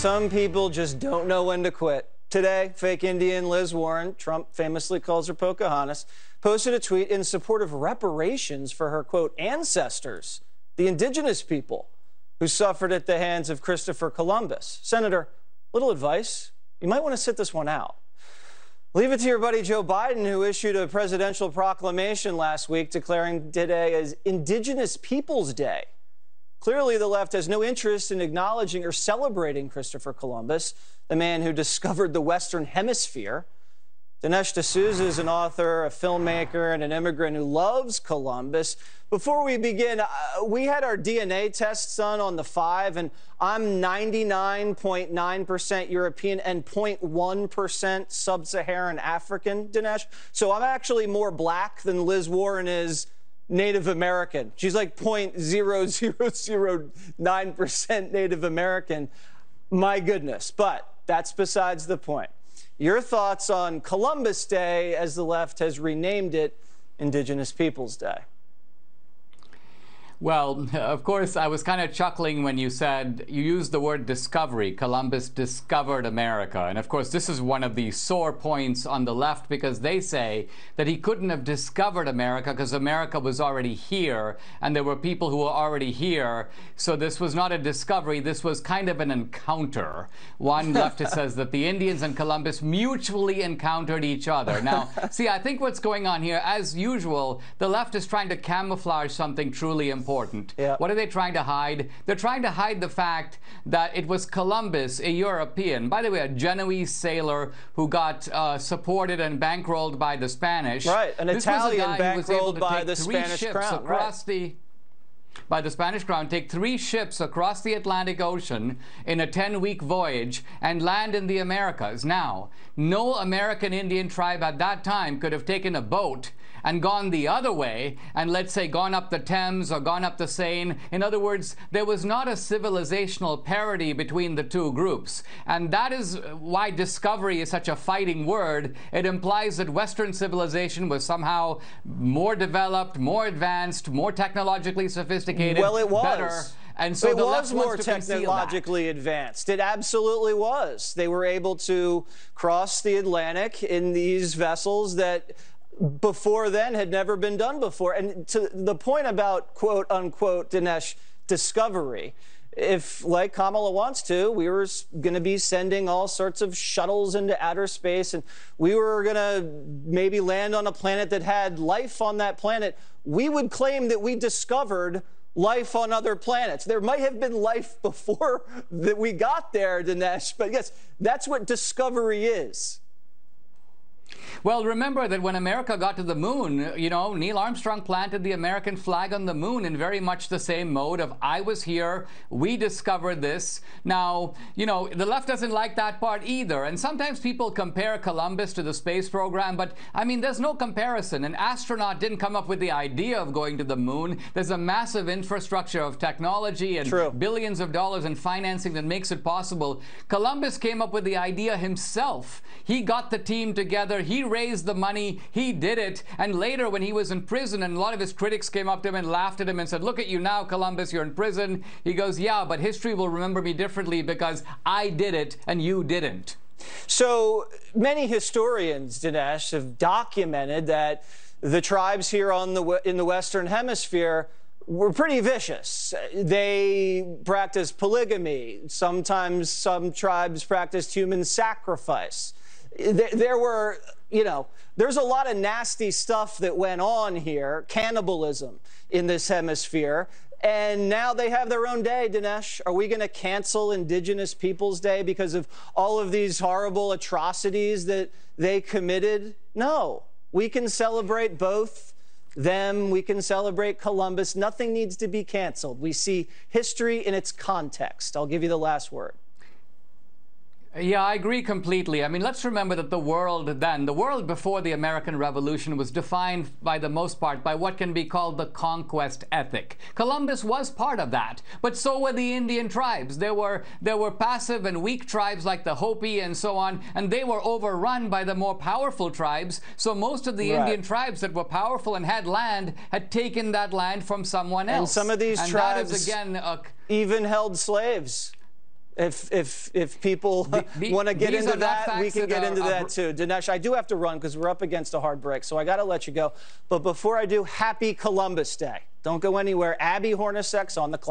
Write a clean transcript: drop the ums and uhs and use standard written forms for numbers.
Some people just don't know when to quit. Today, fake Indian Liz Warren, Trump famously calls her Pocahontas, posted a tweet in support of reparations for her, quote, ancestors, the indigenous people who suffered at the hands of Christopher Columbus. Senator, little advice. You might want to sit this one out. Leave it to your buddy Joe Biden, who issued a presidential proclamation last week declaring today as Indigenous Peoples Day. Clearly, the left has no interest in acknowledging or celebrating Christopher Columbus, the man who discovered the Western Hemisphere. Dinesh D'Souza is an author, a filmmaker, and an immigrant who loves Columbus. Before we begin, we had our DNA tests done on the 5, and I'm 99.9% European and 0.1% sub-Saharan African, Dinesh. So I'm actually more black than Liz Warren is Native American. She's like 0.0009% Native American. My goodness. But that's besides the point. Your thoughts on Columbus Day, as the left has renamed it, Indigenous Peoples Day? Well, of course, I was kind of chuckling when you said, you used the word discovery. Columbus discovered America. And of course, this is one of the sore points on the left, because they say that he couldn't have discovered America because America was already here and there were people who were already here. So this was not a discovery. This was kind of an encounter. One leftist says that the Indians and Columbus mutually encountered each other. Now, see, I think what's going on here, as usual, the left is trying to camouflage something truly important. Yeah. What are they trying to hide? They're trying to hide the fact that it was Columbus, a European, by the way, a Genoese sailor who got supported and bankrolled by the Spanish. Right, an Italian bankrolled by the Spanish crown. By the Spanish crown, take 3 ships across the Atlantic Ocean in a 10-week voyage and land in the Americas. Now, no American Indian tribe at that time could have taken a boat and gone the other way and, let's say, gone up the Thames or gone up the Seine. In other words, there was not a civilizational parity between the two groups. And that is why discovery is such a fighting word. It implies that Western civilization was somehow more developed, more advanced, more technologically sophisticated, well, it was. Better. And so it was more technologically advanced. It absolutely was. They were able to cross the Atlantic in these vessels that before then had never been done before. And to the point about, quote unquote, Dinesh, discovery, if, like Kamala wants to, we were going to be sending all sorts of shuttles into outer space, and we were going to maybe land on a planet that had life on that planet, we would claim that we discovered life on other planets. There might have been life before that we got there, Dinesh, but yes, that's what discovery is. Well, remember that when America got to the moon, you know, Neil Armstrong planted the American flag on the moon in very much the same mode of, I was here, we discovered this. Now, you know, the left doesn't like that part either. And sometimes people compare Columbus to the space program, but I mean, there's no comparison. An astronaut didn't come up with the idea of going to the moon. There's a massive infrastructure of technology and billions of dollars in financing that makes it possible. Columbus came up with the idea himself. He got the team together. He raised the money, he did it, and later when he was in prison and a lot of his critics came up to him and laughed at him and said, look at you now, Columbus, you're in prison. He goes, yeah, but history will remember me differently because I did it and you didn't. So many historians, Dinesh, have documented that the tribes here in the Western Hemisphere were pretty vicious. They practiced polygamy. Sometimes some tribes practiced human sacrifice. There were, you know, there's a lot of nasty stuff that went on here, cannibalism in this hemisphere, and now they have their own day, Dinesh. Are we going to cancel Indigenous Peoples Day because of all of these horrible atrocities that they committed? No. We can celebrate both them. We can celebrate Columbus. Nothing needs to be canceled. We see history in its context. I'll give you the last word. Yeah, I agree completely. I mean, let's remember that the world before the American Revolution was defined by the most part by what can be called the conquest ethic. Columbus was part of that, but so were the Indian tribes. There were passive and weak tribes like the Hopi and so on, and they were overrun by the more powerful tribes. So most of the Indian tribes that were powerful and had land had taken that land from someone else. And some of these tribes that is, again, even held slaves. If people want to get into that, we can get into that too. Dinesh, I do have to run because we're up against a hard break, so I got to let you go. But before I do, happy Columbus Day. Don't go anywhere. Abby Hornacek's on the clock.